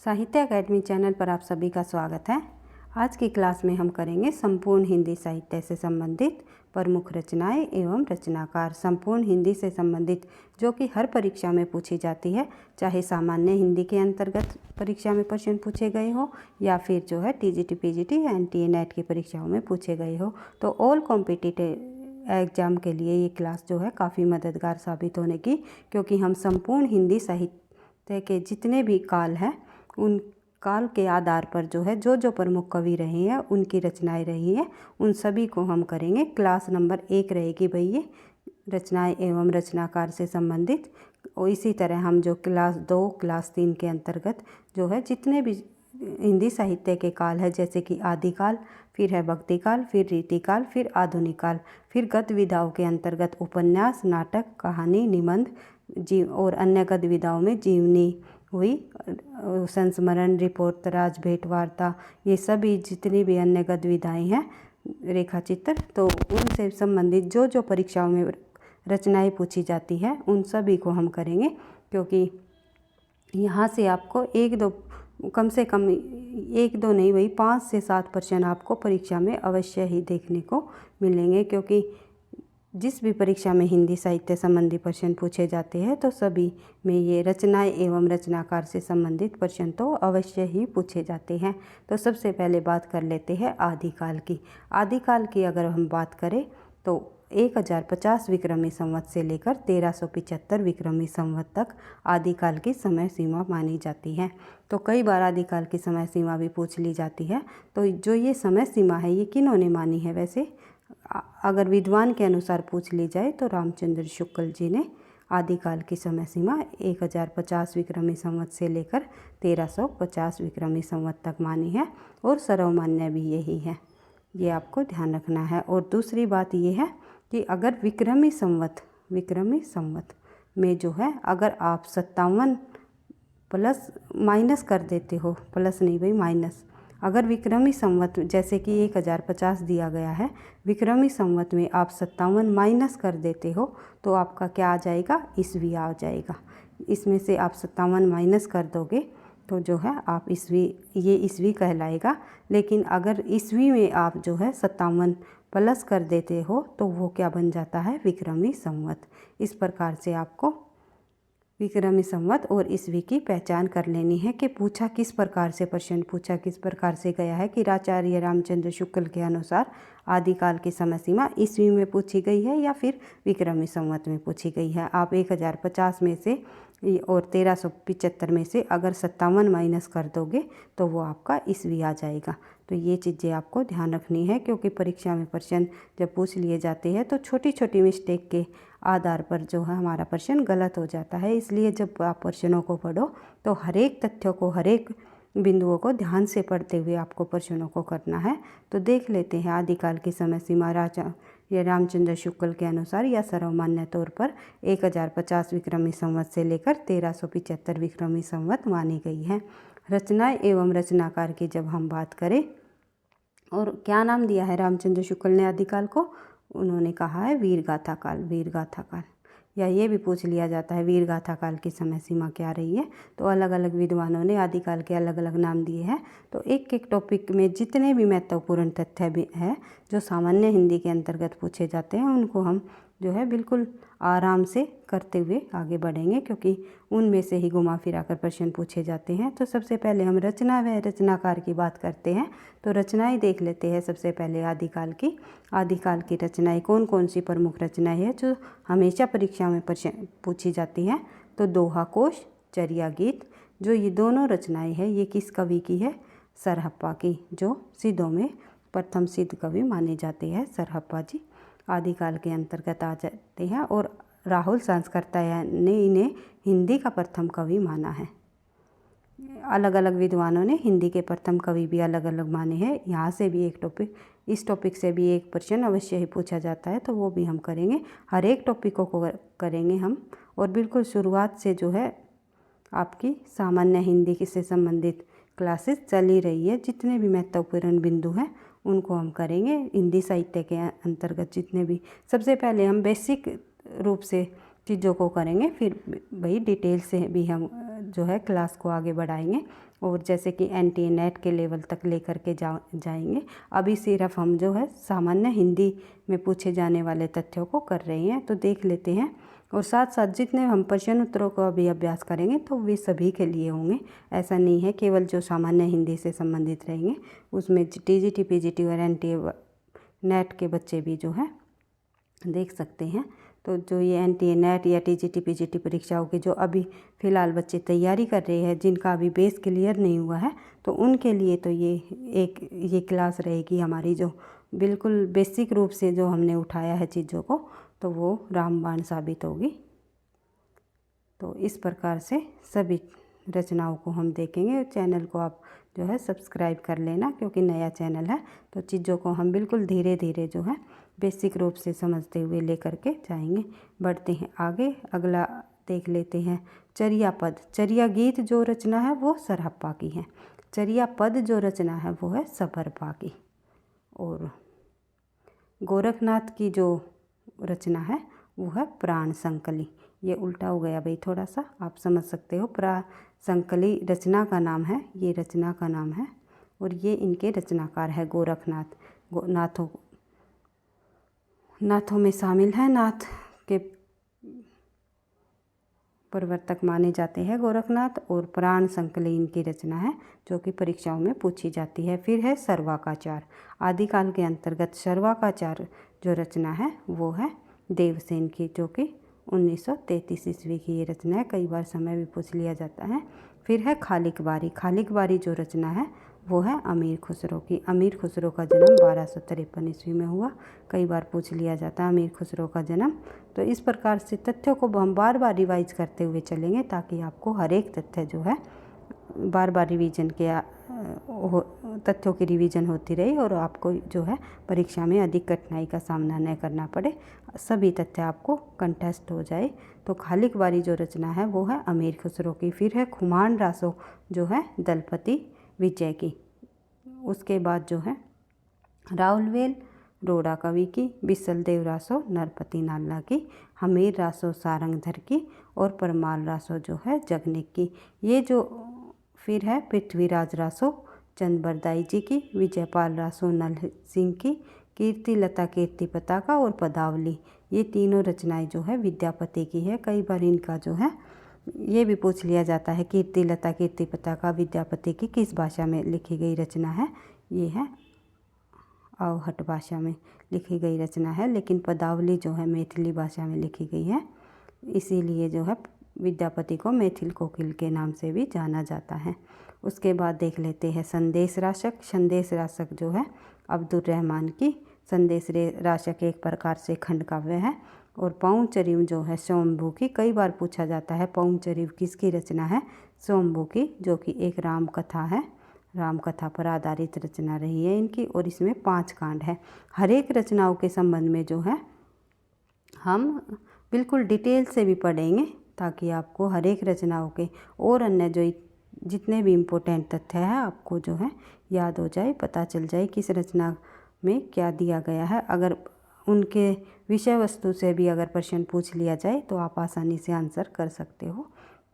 साहित्य academy channel पर आप सभी का स्वागत है। आज की क्लास में हम करेंगे संपूर्ण हिंदी साहित्य से संबंधित प्रमुख रचनाएं एवं रचनाकार। संपूर्ण हिंदी से संबंधित जो कि हर परीक्षा में पूछी जाती है, चाहे सामान्य हिंदी के अंतर्गत परीक्षा में प्रश्न पूछे गए हो या फिर जो है टीजीटी पीजीटी या एनटीए नेट की परीक्षाओं में पूछे गए हो। तो ऑल कॉम्पिटिटिव एग्जाम के लिए ये क्लास जो है काफ़ी मददगार साबित होने की, क्योंकि हम संपूर्ण हिंदी साहित्य के जितने भी काल हैं उन काल के आधार पर जो है जो प्रमुख कवि रहे हैं, उनकी रचनाएं रही हैं, उन सभी को हम करेंगे। क्लास नंबर 1 रहेगी भाई ये रचनाएं एवं रचनाकार से संबंधित। और इसी तरह हम जो क्लास 2 क्लास 3 के अंतर्गत जो है जितने भी हिंदी साहित्य के काल है, जैसे कि आदिकाल, फिर है भक्तिकाल, फिर रीतिकाल, फिर आधुनिक काल, फिर गद्य विधाओं के अंतर्गत उपन्यास, नाटक, कहानी, निबंध और अन्य गद्य विधाओं में जीवनी हुई, संस्मरण, रिपोर्ट, राज भेंट, वार्ता, ये सभी जितनी भी अन्य गद्य विधाएं हैं, रेखा चित्र, तो उनसे संबंधित जो परीक्षाओं में रचनाएं पूछी जाती है उन सभी को हम करेंगे। क्योंकि यहाँ से आपको कम से कम 1-2 नहीं, वही 5 से 7 प्रश्न आपको परीक्षा में अवश्य ही देखने को मिलेंगे। क्योंकि जिस भी परीक्षा में हिंदी साहित्य संबंधी प्रश्न पूछे जाते हैं तो सभी में ये रचनाएं एवं रचनाकार से संबंधित प्रश्न तो अवश्य ही पूछे जाते हैं। तो सबसे पहले बात कर लेते हैं आदिकाल की। आदिकाल की अगर हम बात करें तो 1050 विक्रमी संवत से लेकर 1375 विक्रमी संवत तक आदिकाल की समय सीमा मानी जाती है। तो कई बार आदिकाल की समय सीमा भी पूछ ली जाती है। तो जो ये समय सीमा है ये किन्होंने मानी है? वैसे अगर विद्वान के अनुसार पूछ ली जाए तो रामचंद्र शुक्ल जी ने आदिकाल की समय सीमा 1050 विक्रमी संवत से लेकर 1350 विक्रमी संवत तक मानी है, और सर्वमान्य भी यही है, ये आपको ध्यान रखना है। और दूसरी बात ये है कि अगर विक्रमी संवत में जो है अगर आप 57 प्लस माइनस कर देते हो, प्लस नहीं भाई माइनस, अगर विक्रमी संवत जैसे कि 1050 दिया गया है, विक्रमी संवत में आप 57 माइनस कर देते हो तो आपका क्या आ जाएगा? ईस्वी आ जाएगा। इसमें से आप 57 माइनस कर दोगे तो जो है आप ये ईस्वी कहलाएगा। लेकिन अगर ईस्वी में आप जो है 57 प्लस कर देते हो तो वो क्या बन जाता है? विक्रमी संवत। इस प्रकार से आपको विक्रमी संवत और ईस्वी की पहचान कर लेनी है कि पूछा किस प्रकार से, प्रश्न पूछा किस प्रकार से गया है कि आचार्य रामचंद्र शुक्ल के अनुसार आदिकाल की समय सीमा ईस्वी में पूछी गई है या फिर विक्रमी संवत में पूछी गई है। आप 1050 में से और 1375 में से अगर 57 माइनस कर दोगे तो वो आपका ईस्वी आ जाएगा। तो ये चीज़ें आपको ध्यान रखनी है, क्योंकि परीक्षा में प्रश्न जब पूछ लिए जाते हैं तो छोटी छोटी मिस्टेक के आधार पर जो है हमारा प्रश्न गलत हो जाता है। इसलिए जब आप प्रश्नों को पढ़ो तो हर एक तथ्यों को, हर एक बिंदुओं को ध्यान से पढ़ते हुए आपको प्रश्नों को करना है। तो देख लेते हैं आदिकाल की समय सीमा या रामचंद्र शुक्ल के अनुसार या सर्वमान्य तौर पर 1050 विक्रमी संवत से लेकर 1375 विक्रमी संवत मानी गई है। रचनाएं एवं रचनाकार की जब हम बात करें, और क्या नाम दिया है रामचंद्र शुक्ल ने आदिकाल को? उन्होंने कहा है वीरगाथा काल, या ये भी पूछ लिया जाता है वीरगाथा काल की समय सीमा क्या रही है। तो अलग अलग विद्वानों ने आदिकाल के अलग अलग नाम दिए हैं। तो एक एक टॉपिक में जितने भी महत्वपूर्ण तथ्य भी है जो सामान्य हिंदी के अंतर्गत पूछे जाते हैं, उनको हम जो है बिल्कुल आराम से करते हुए आगे बढ़ेंगे, क्योंकि उनमें से ही घुमा फिरा कर प्रश्न पूछे जाते हैं। तो सबसे पहले हम रचना व रचनाकार की बात करते हैं। तो रचनाएं देख लेते हैं। सबसे पहले आदिकाल की रचनाएं कौन कौन सी प्रमुख रचनाएं हैं जो हमेशा परीक्षा में पूछी जाती हैं? तो दोहा कोश, चर्या गीत, जो ये दोनों रचनाएं हैं ये किस कवि की है? सरहप्पा की, जो सिद्धों में प्रथम सिद्ध कवि माने जाते हैं सरहप्पा जी, आदिकाल के अंतर्गत आ जाते हैं। और राहुल संस्कर्ता ने इन्हें हिंदी का प्रथम कवि माना है। अलग अलग विद्वानों ने हिंदी के प्रथम कवि भी अलग अलग माने हैं। यहाँ से भी इस टॉपिक से भी एक प्रश्न अवश्य ही पूछा जाता है, तो वो भी हम करेंगे। हर एक टॉपिकों को करेंगे हम। और बिल्कुल शुरुआत से जो है आपकी सामान्य हिंदी से संबंधित क्लासेस चल ही रही है। जितने भी महत्वपूर्ण बिंदु हैं उनको हम करेंगे हिंदी साहित्य के अंतर्गत जितने भी। सबसे पहले हम बेसिक रूप से चीज़ों को करेंगे, फिर वही डिटेल से भी हम जो है क्लास को आगे बढ़ाएंगे और जैसे कि NTA नेट के लेवल तक लेकर के जाएंगे। अभी सिर्फ हम जो है सामान्य हिंदी में पूछे जाने वाले तथ्यों को कर रहे हैं, तो देख लेते हैं। और साथ साथ जितने हम प्रश्न उत्तरों का भी अभ्यास करेंगे तो वे सभी के लिए होंगे। ऐसा नहीं है केवल जो सामान्य हिंदी से संबंधित रहेंगे, उसमें TGT PGT और NTA नेट के बच्चे भी जो है देख सकते हैं। तो जो ये NTA नेट या TGT PGT परीक्षाओं की जो अभी फ़िलहाल बच्चे तैयारी कर रहे हैं, जिनका अभी बेस क्लियर नहीं हुआ है, तो उनके लिए तो ये क्लास रहेगी हमारी, जो बिल्कुल बेसिक रूप से जो हमने उठाया है चीज़ों को, तो वो रामबाण साबित होगी। तो इस प्रकार से सभी रचनाओं को हम देखेंगे। चैनल को आप जो है सब्सक्राइब कर लेना, क्योंकि नया चैनल है, तो चीज़ों को हम बिल्कुल धीरे धीरे जो है बेसिक रूप से समझते हुए लेकर के जाएंगे। बढ़ते हैं आगे, अगला देख लेते हैं चर्या पद। चर्या गीत जो रचना है वो सरहप्पा की है, चर्या पद जो रचना है वो है सबरपा की। और गोरखनाथ की जो रचना है वो है प्राण संकली। ये उल्टा हो गया भाई, थोड़ा सा आप समझ सकते हो। प्राण संकली रचना का नाम है, ये रचना का नाम है, और ये इनके रचनाकार है गोरखनाथ। नाथों में शामिल है, नाथ के प्रवर्तक माने जाते हैं गोरखनाथ। और प्राण संकली इनकी रचना है जो कि परीक्षाओं में पूछी जाती है। फिर है सर्वाकाचार। आदिकाल के अंतर्गत सर्वाकाचार जो रचना है वो है देवसेन की, जो कि 1933 ईस्वी की ये रचना है। कई बार समय भी पूछ लिया जाता है। फिर है खालिक बारी। खालिक बारी जो रचना है वो है अमीर खुसरो की। अमीर खुसरो का जन्म 1253 ईस्वी में हुआ। कई बार पूछ लिया जाता है अमीर खुसरो का जन्म। तो इस प्रकार से तथ्यों को हम बार बार रिवाइज करते हुए चलेंगे, ताकि आपको हर एक तथ्य जो है बार बार रिवीजन के तथ्यों की रिवीजन होती रही और आपको जो है परीक्षा में अधिक कठिनाई का सामना न करना पड़े, सभी तथ्य आपको कंटेस्ट हो जाए। तो खालिक बारी जो रचना है वो है अमीर खुसरो की। फिर है खुमान रासो जो है दलपति विजय की। उसके बाद जो है राउलवेल रोड़ा कवि की, बिसल देव रासो नरपति नाला की, हमीर रासो सारंगधर की, और परमाल रासो जो है जगनिक की। ये जो फिर है पृथ्वीराज रासो चंदबरदाई जी की, विजयपाल रासो नल सिंह की, कीर्ति लता कीर्ति पताका और पदावली, ये तीनों रचनाएं जो है विद्यापति की है। कई बार इनका जो है ये भी पूछ लिया जाता है, कीर्ति लता कीर्ति पताका विद्यापति की किस भाषा में लिखी गई रचना है? ये है अवहट भाषा में लिखी गई रचना है, लेकिन पदावली जो है मैथिली भाषा में लिखी गई है, इसीलिए जो है विद्यापति को मैथिल कोकिल के नाम से भी जाना जाता है। उसके बाद देख लेते हैं संदेश राशक। संदेश राशक जो है अब्दुल रहमान की। संदेश राशक एक प्रकार से खंड काव्य है। और पौंचरिव जो है स्वयंभू की। कई बार पूछा जाता है पौंचरिव किसकी रचना है? स्वयंभू की, जो कि एक राम कथा है, राम कथा पर आधारित रचना रही है इनकी। और इसमें 5 कांड है। हर एक रचनाओं के संबंध में जो है हम बिल्कुल डिटेल से भी पढ़ेंगे, ताकि आपको हर एक रचनाओं के और अन्य जो जितने भी इम्पोर्टेंट तथ्य है आपको जो है याद हो जाए, पता चल जाए किस रचना में क्या दिया गया है। अगर उनके विषय वस्तु से भी अगर प्रश्न पूछ लिया जाए तो आप आसानी से आंसर कर सकते हो।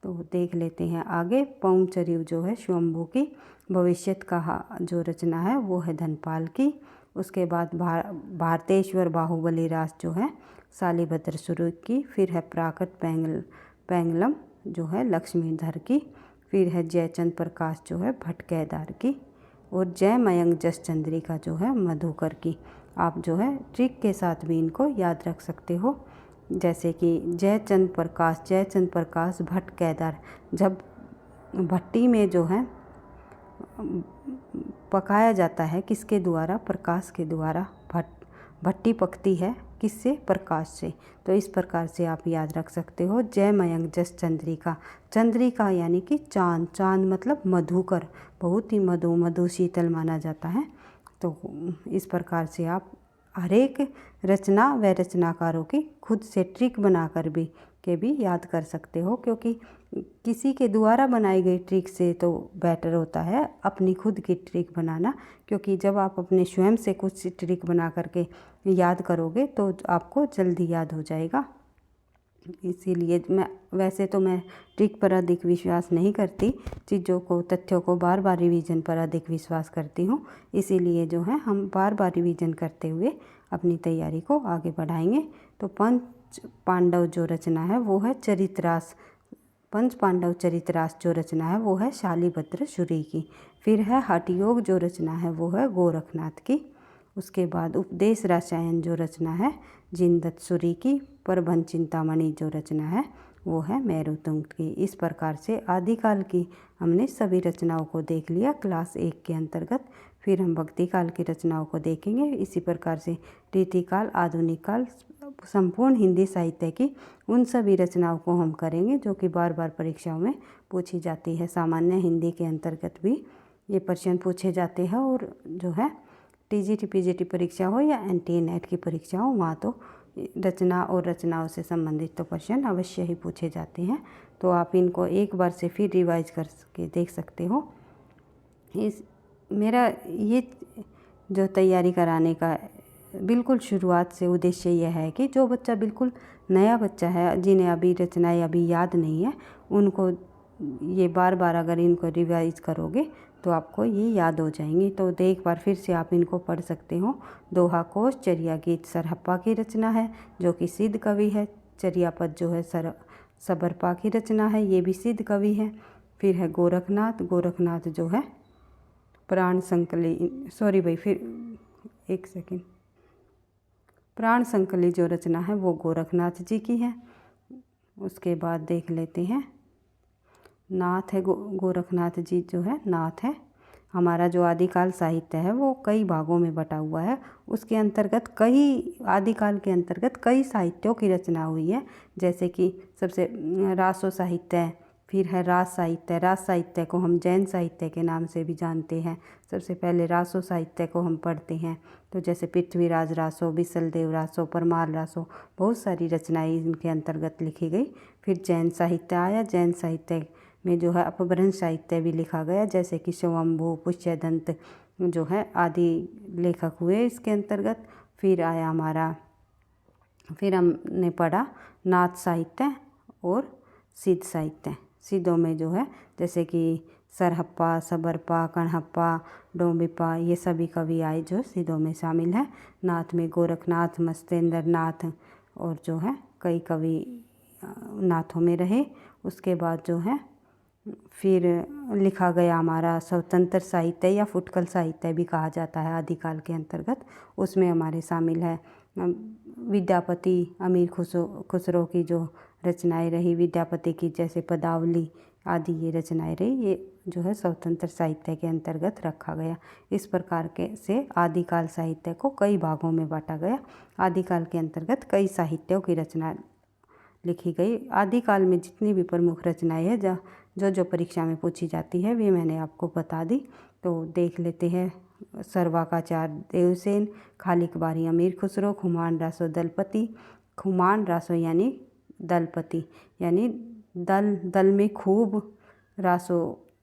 तो देख लेते हैं आगे। पौंचरिव जो है स्वयंभू की। भविष्यत का जो रचना है वो है धनपाल की। उसके बाद भारतेश्वर बाहुबली रास जो है शालिभद्र सुरु की। फिर है प्राकृत पैंगलम जो है लक्ष्मीधर की। फिर है जयचंद प्रकाश जो है भटकेदार की। और जय मयंक जस चंद्रिका जो है मधुकर की। आप जो है ट्रिक के साथ भी इनको याद रख सकते हो, जैसे कि जयचंद प्रकाश भटकेदार, जब भट्टी में जो है पकाया जाता है किसके द्वारा? प्रकाश के द्वारा। भट्टी पकती है किससे? प्रकाश से। तो इस प्रकार से आप याद रख सकते हो। जय मयंक जस चंद्रिका। चंद्रिका यानी कि चांद, चांद मतलब मधुकर, बहुत ही मधु शीतल माना जाता है। तो इस प्रकार से आप हर एक रचना व रचनाकारों की खुद से ट्रिक बनाकर भी याद कर सकते हो, क्योंकि किसी के द्वारा बनाई गई ट्रिक से तो बेटर होता है अपनी खुद की ट्रिक बनाना, क्योंकि जब आप अपने स्वयं से कुछ ट्रिक बना करके याद करोगे तो आपको जल्दी याद हो जाएगा। इसीलिए वैसे तो मैं ट्रिक पर अधिक विश्वास नहीं करती, चीज़ों को, तथ्यों को बार बार रिवीजन पर अधिक विश्वास करती हूँ। इसीलिए जो है हम बार बार रिवीजन करते हुए अपनी तैयारी को आगे बढ़ाएंगे। तो पंच पांडव जो रचना है वो है चरित्रास। पंच पांडव चरित्रास जो रचना है वो है शालिभद्र सूरी की। फिर है हठयोग जो रचना है वो है गोरखनाथ की। उसके बाद उपदेश रसायन जो रचना है जिनदत्त सूरी की। प्रबंध चिंतामणि जो रचना है वो है मेरुतुंग की। इस प्रकार से आदिकाल की हमने सभी रचनाओं को देख लिया क्लास 1 के अंतर्गत। फिर हम भक्ति काल की रचनाओं को देखेंगे। इसी प्रकार से रीतिकाल, आधुनिक काल, संपूर्ण हिंदी साहित्य की उन सभी रचनाओं को हम करेंगे जो कि बार बार परीक्षाओं में पूछी जाती है। सामान्य हिंदी के अंतर्गत भी ये प्रश्न पूछे जाते हैं और जो है टीजीटी पीजीटी परीक्षा हो या एनटीए नेट की परीक्षा हो, वहाँ तो रचना और रचनाओं से संबंधित तो प्रश्न अवश्य ही पूछे जाते हैं। तो आप इनको एक बार से फिर रिवाइज करके देख सकते हो। मेरा ये जो तैयारी कराने का बिल्कुल शुरुआत से उद्देश्य यह है कि जो बच्चा बिल्कुल नया बच्चा है, जिन्हें अभी रचनाएं अभी याद नहीं है, उनको ये बार बार अगर इनको रिवाइज करोगे तो आपको ये याद हो जाएंगी। तो एक बार फिर से आप इनको पढ़ सकते हो। दोहा कोश चर्या गीत सरहप्पा की रचना है जो कि सिद्ध कवि है। चर्यापद जो है सबरपा की रचना है, ये भी सिद्ध कवि है। फिर है गोरखनाथ। गोरखनाथ जो है प्राण संकली जो रचना है वो गोरखनाथ जी की है। उसके बाद देख लेते हैं नाथ है। गोरखनाथ जी जो है नाथ है। हमारा जो आदिकाल साहित्य है वो कई भागों में बटा हुआ है। उसके अंतर्गत आदिकाल के अंतर्गत कई साहित्यों की रचना हुई है, जैसे कि सबसे रासो साहित्य, फिर है रास साहित्य। रास साहित्य को हम जैन साहित्य के नाम से भी जानते हैं। सबसे पहले रासो साहित्य को हम पढ़ते हैं, तो जैसे पृथ्वीराज रासो, बिसलदेव रासो, परमार रासो, बहुत सारी रचनाएं इनके अंतर्गत लिखी गई। फिर जैन साहित्य आया। जैन साहित्य में जो है अपभ्रंश साहित्य भी लिखा गया, जैसे कि स्वयंभू, पुष्यदंत जो है आदि लेखक हुए इसके अंतर्गत। फिर हमने पढ़ा नाथ साहित्य और सिद्ध साहित्य। सिद्धों में जो है जैसे कि सरहप्पा, सबरपा, कणहप्पा, डोंबिप्पा, ये सभी कवि आए जो सिद्धों में शामिल है। नाथ में गोरखनाथ, मत्स्येंद्र नाथ और जो है कई कवि नाथों में रहे। उसके बाद जो है फिर लिखा गया हमारा स्वतंत्र साहित्य या फुटकल साहित्य भी कहा जाता है आदिकाल के अंतर्गत। उसमें हमारे शामिल है विद्यापति, अमीर खुसरो की जो रचनाएं रही, विद्यापति की जैसे पदावली आदि ये रचनाएं रही, ये जो है स्वतंत्र साहित्य के अंतर्गत रखा गया। इस प्रकार के से आदिकाल साहित्य को कई भागों में बांटा गया। आदिकाल के अंतर्गत कई साहित्यों की रचना लिखी गई। आदिकाल में जितनी भी प्रमुख रचनाएं हैं जो परीक्षा में पूछी जाती है वे मैंने आपको बता दी। तो देख लेते हैं सर्वाकाचार देवसेन, खालिक बारी अमीर खुसरो, खुमान रासो दलपति। खुमान रासो यानी दलपति, यानी दल में खूब रासो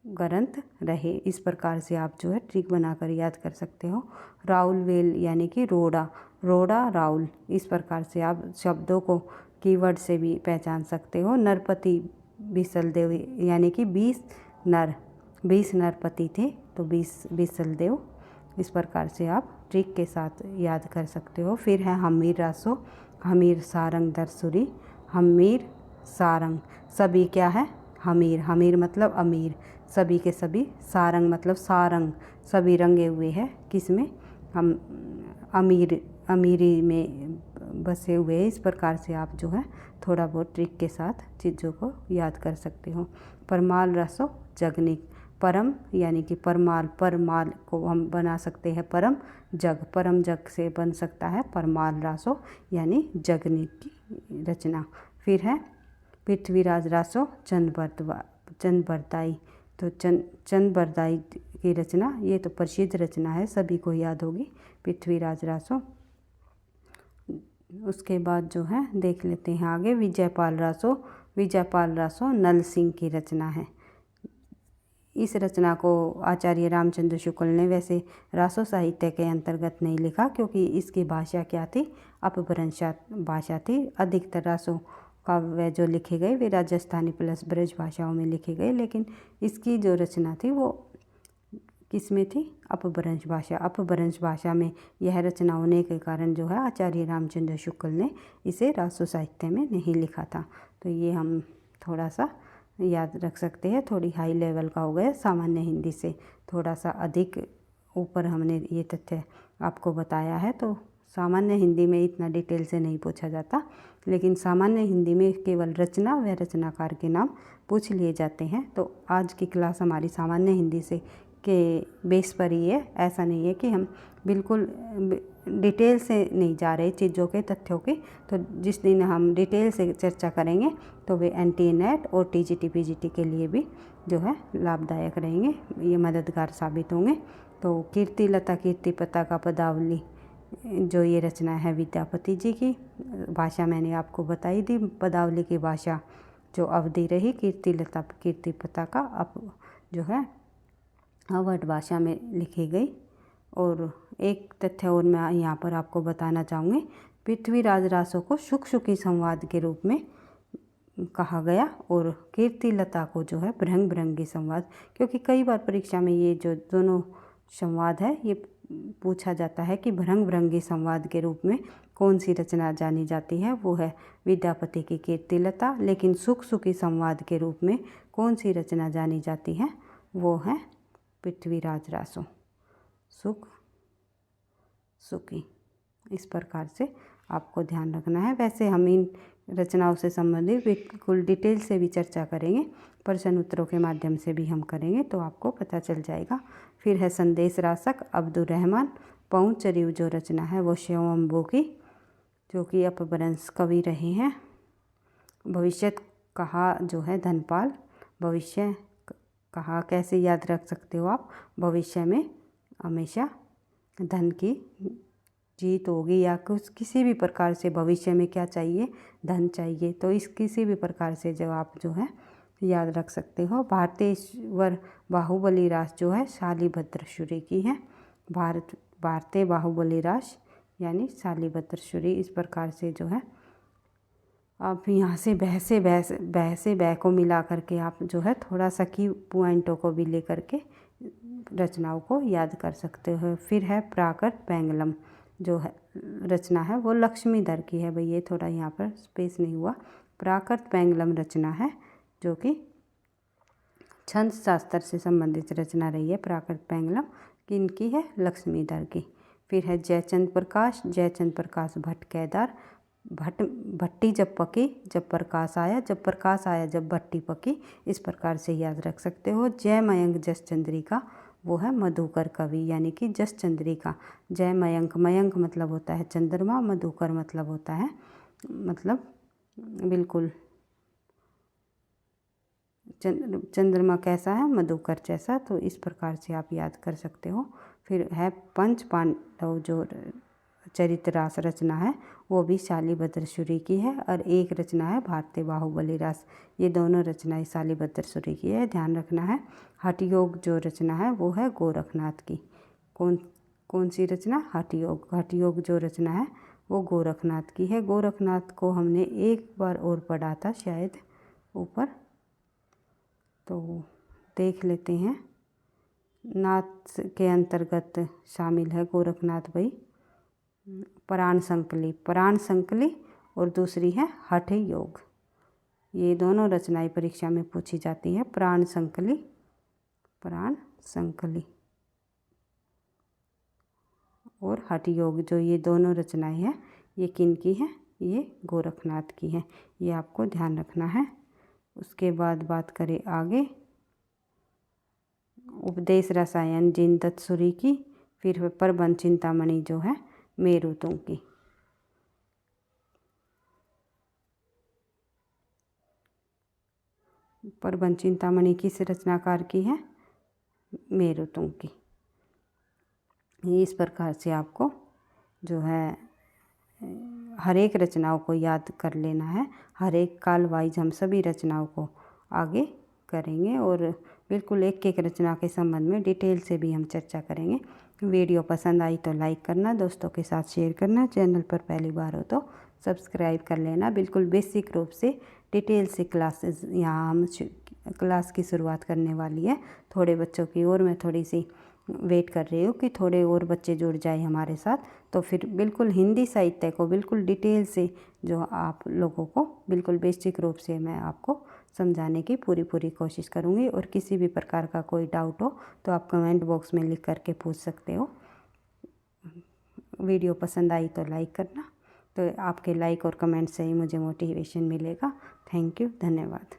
ग्रंथ रहे। इस प्रकार से आप जो है ट्रिक बनाकर याद कर सकते हो। राउल वेल यानी कि रोड़ा राउल, इस प्रकार से आप शब्दों को कीवर्ड से भी पहचान सकते हो। नरपति बिसलदेव यानी कि 20 नरपति थे, तो 20 बिसलदेव। इस प्रकार से आप ट्रिक के साथ याद कर सकते हो। फिर है हमीर रासो, हमीर सारंग दरसुरी। हमीर सारंग, सभी क्या है हमीर मतलब अमीर, सभी के सभी। सारंग मतलब सारंग, सभी रंगे हुए हैं किसमें, हम अमीरी में बसे हुए हैं। इस प्रकार से आप जो है थोड़ा बहुत ट्रिक के साथ चीज़ों को याद कर सकते हो। परमाल रसो जगनिक, परम यानी कि परमाल को हम बना सकते हैं परम जग से बन सकता है परमाल रासो यानी जगनिक की रचना। फिर है पृथ्वीराज रासो चंदबरदाई। तो चंदबरदाई की रचना, ये तो प्रसिद्ध रचना है, सभी को याद होगी, पृथ्वीराज रासो। उसके बाद जो है देख लेते हैं आगे विजयपाल रासो नल सिंह की रचना है। इस रचना को आचार्य रामचंद्र शुक्ल ने वैसे रासो साहित्य के अंतर्गत नहीं लिखा, क्योंकि इसकी भाषा क्या थी, अपभ्रंश भाषा थी। अधिकतर रासो काव्य जो लिखे गए वे राजस्थानी प्लस ब्रज भाषाओं में लिखे गए, लेकिन इसकी जो रचना थी वो किस में थी? अपभ्रंश भाषा। अपभ्रंश भाषा में यह रचना होने के कारण जो है आचार्य रामचंद्र शुक्ल ने इसे रासो साहित्य में नहीं लिखा था। तो ये हम थोड़ा सा याद रख सकते हैं। थोड़ी हाई लेवल का हो गया, सामान्य हिंदी से थोड़ा सा अधिक ऊपर हमने ये तथ्य आपको बताया है। तो सामान्य हिंदी में इतना डिटेल से नहीं पूछा जाता, लेकिन सामान्य हिंदी में केवल रचना व रचनाकार के नाम पूछ लिए जाते हैं। तो आज की क्लास हमारी सामान्य हिंदी से के बेस पर ही है। ऐसा नहीं है कि हम बिल्कुल डिटेल से नहीं जा रहे चीज़ों के, तथ्यों के। तो जिस दिन हम डिटेल से चर्चा करेंगे तो वे NTA NET और TGT PGT के लिए भी जो है लाभदायक रहेंगे, ये मददगार साबित होंगे। तो कीर्ति लता कीर्ति पताका पदावली जो ये रचना है विद्यापति जी की, भाषा मैंने आपको बताई दी। पदावली की भाषा जो अवधि रही, कीर्ति लता कीर्ति पताका अब जो है अवध भाषा में लिखी गई। और एक तथ्य और मैं यहाँ पर आपको बताना चाहूँगी, पृथ्वीराज रासो को शुक शुकी संवाद के रूप में कहा गया और कीर्ति लता को जो है भृंग भृंगी संवाद, क्योंकि कई बार परीक्षा में ये जो दोनों संवाद है ये पूछा जाता है कि भृंग भृंगी संवाद के रूप में कौन सी रचना जानी जाती है, वो है विद्यापति की कीर्ति लता। लेकिन सुख सुखी संवाद के रूप में कौन सी रचना जानी जाती है, वो है पृथ्वीराज रासो, सुख सुखी। इस प्रकार से आपको ध्यान रखना है। वैसे हम इन रचनाओं से संबंधित बिल्कुल डिटेल से भी चर्चा करेंगे, प्रश्न उत्तरों के माध्यम से भी हम करेंगे, तो आपको पता चल जाएगा। फिर है संदेश रासक अब्दुल रहमान पहुँचरीव, जो रचना है वो श्योम्बू की, जो कि अपभ्रंश कवि रहे हैं। भविष्य कहा जो है धनपाल, भविष्य कहा कैसे याद रख सकते हो आप? भविष्य में हमेशा धन की जीत होगी, या कुछ किसी भी प्रकार से भविष्य में क्या चाहिए? धन चाहिए। तो इस किसी भी प्रकार से जो आप जो है याद रख सकते हो। भारतेश्वर बाहुबली रास जो है शालिभद्रशुरी की है। भारतीय बाहुबली रास यानी शालिभद्रशुरी। इस प्रकार से जो है आप यहाँ से बहसे बह को मिला करके आप जो है थोड़ा सा की पॉइंटों को भी ले करके रचनाओं को याद कर सकते हो। फिर है प्राकृत पैंगलम, जो है रचना है वो लक्ष्मीधर की है। भाई ये थोड़ा यहाँ पर स्पेस नहीं हुआ। प्राकृत पैंगलम रचना है जो कि छंद शास्त्र से संबंधित रचना रही है। प्राकृत पैंगलम किनकी है? लक्ष्मीधर की। फिर है जयचंद प्रकाश भट्ट केदार, भट्टी जब पकी जब प्रकाश आया, जब प्रकाश आया जब भट्टी पकी। इस प्रकार से याद रख सकते हो। जय मयंक जस चंद्रिका, वो है मधुकर कवि, यानी कि जस चंद्रिका। जय मयंक, मयंक मतलब होता है चंद्रमा, मधुकर मतलब होता है मतलब बिल्कुल चंद्रमा कैसा है? मधुकर जैसा। तो इस प्रकार से आप याद कर सकते हो। फिर है पंच पांडव, जो चरित्र रास रचना है वो भी शालिभद्रशुरी की है। और एक रचना है भारतीय बाहुबली रास। ये दोनों रचनाएं शालिभद्रशुरी की है, ध्यान रखना है। हठयोग जो रचना है वो है गोरखनाथ की। कौन सी रचना? हठयोग। हठयोग जो रचना है वो गोरखनाथ की है। गोरखनाथ को हमने एक बार और पढ़ा था शायद ऊपर, तो देख लेते हैं। नाथ के अंतर्गत शामिल है गोरखनाथ भाई। प्राण संकली और दूसरी है हठ योग। ये दोनों रचनाएं परीक्षा में पूछी जाती है। प्राण संकली और हठ योग, जो ये दोनों रचनाएं हैं ये किन की है? ये गोरखनाथ की है। ये आपको ध्यान रखना है। उसके बाद बात करें आगे, उपदेश रसायन जिन तत्सुरी की। फिर प्रबंध चिंतामणि जो है मेरुतों की। प्रबंध चिंतामणि किस रचनाकार की है? मेरुतों की। इस प्रकार से आपको जो है हर एक रचनाओं को याद कर लेना है। हर एक काल वाइज हम सभी रचनाओं को आगे करेंगे और बिल्कुल एक एक रचना के संबंध में डिटेल से भी हम चर्चा करेंगे। वीडियो पसंद आई तो लाइक करना, दोस्तों के साथ शेयर करना, चैनल पर पहली बार हो तो सब्सक्राइब कर लेना। बिल्कुल बेसिक रूप से डिटेल से क्लासेस यहाँ हम क्लास की शुरुआत करने वाली है। थोड़े बच्चों की और मैं थोड़ी सी वेट कर रही हूँ कि थोड़े और बच्चे जुड़ जाए हमारे साथ, तो फिर बिल्कुल हिंदी साहित्य को बिल्कुल डिटेल से जो आप लोगों को बिल्कुल बेसिक रूप से मैं आपको समझाने की पूरी कोशिश करूँगी। और किसी भी प्रकार का कोई डाउट हो तो आप कमेंट बॉक्स में लिख करके पूछ सकते हो। वीडियो पसंद आई तो लाइक करना, तो आपके लाइक और कमेंट से ही मुझे मोटिवेशन मिलेगा। थैंक यू, धन्यवाद।